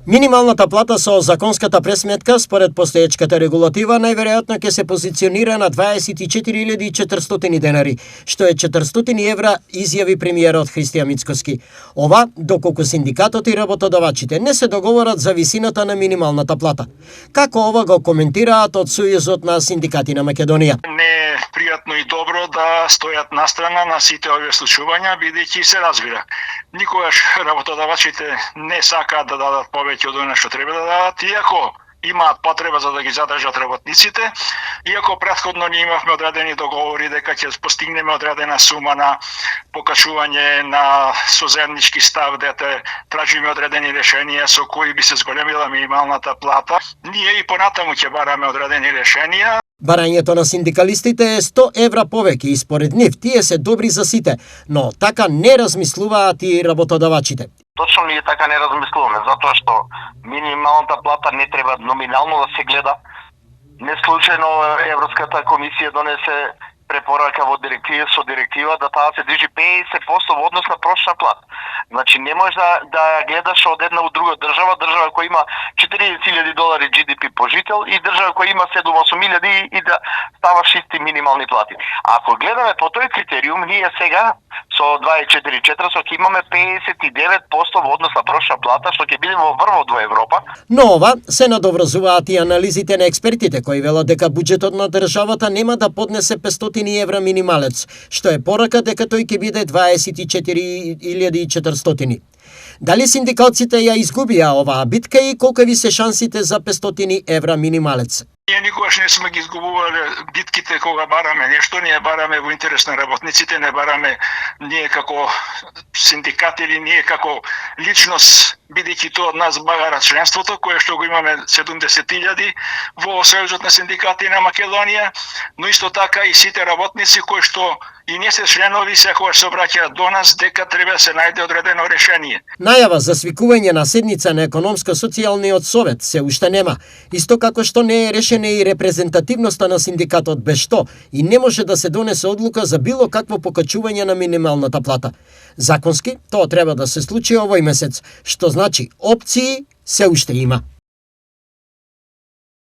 Минималната плата со законската пресметка според постоечката регулатива најверојатно ќе се позиционира на 24.400 денари, што е 400 евра, изјави премиерот Христијан Мицкоски. Ова доколку синдикатот и работодавачите не се договорат за висината на минималната плата. Како ова го коментираат од Сојузот на синдикати на Македонија? Не е пријатно и добро да стојат настрана на сите овие случувања, бидејќи се разбира. Никогаш работодавачите не сакаат да дадат повеќе од она што треба да дадат, иако имаат потреба за да ги задржат работниците, иако претходно ние имавме одредени договори дека ќе постигнеме одредена сума на покачување на соземнички став, дете тражиме одредени решенија со кои би се зголемила минималната плата. Ние и понатаму ќе бараме одредени решенија. Барањето на синдикалистите е 100 евра повеќе и според нив тие се добри за сите, но така не размислуваат и работодавачите. Точно ние така не размислуваме, затоа што минималната плата не треба номинално да се гледа. Не случајно Европската комисија донесе препорака во директива да таа се движи 50% во однос на прошна плата. Значи не можеш да гледаш од една во друга држава која има $40,000 GDP по жител и држава која има 7-8 и да ставаш исти минимални плати. Ако гледаме по тој критериум, ние сега со 24.400 ќе имаме 59% во однос на прошна плата, што ќе бидеме во врвот во Европа. Но ова се надоврзуваат и анализите на експертите кои велат дека буџетот на државата нема да поднесе 500 евра минималец, што е порака дека тој ќе биде 24.400. Дали синдикалците ја изгубија оваа битка и колкави се шансите за 500 евра минималец? Ние никогаш не сме ги изгубувале битките кога бараме нешто, ние бараме во интерес на работниците, не бараме ние како синдикат или ние како личност, бидејќи тоа од нас багара членството, кое што го имаме 70.000 во Сојузот на синдикати на Македонија, но исто така и сите работници кои што и не се членови секогаш се обраќаат до нас дека треба да се најде одредено решение. Најава за свикување на седница на економско-социјалниот совет се уште нема, исто како што не е решена и репрезентативноста на синдикатот без што и не може да се донесе одлука за било какво покачување на минималната плата. Законски, тоа треба да се случи овој месец, што значи опции се уште има.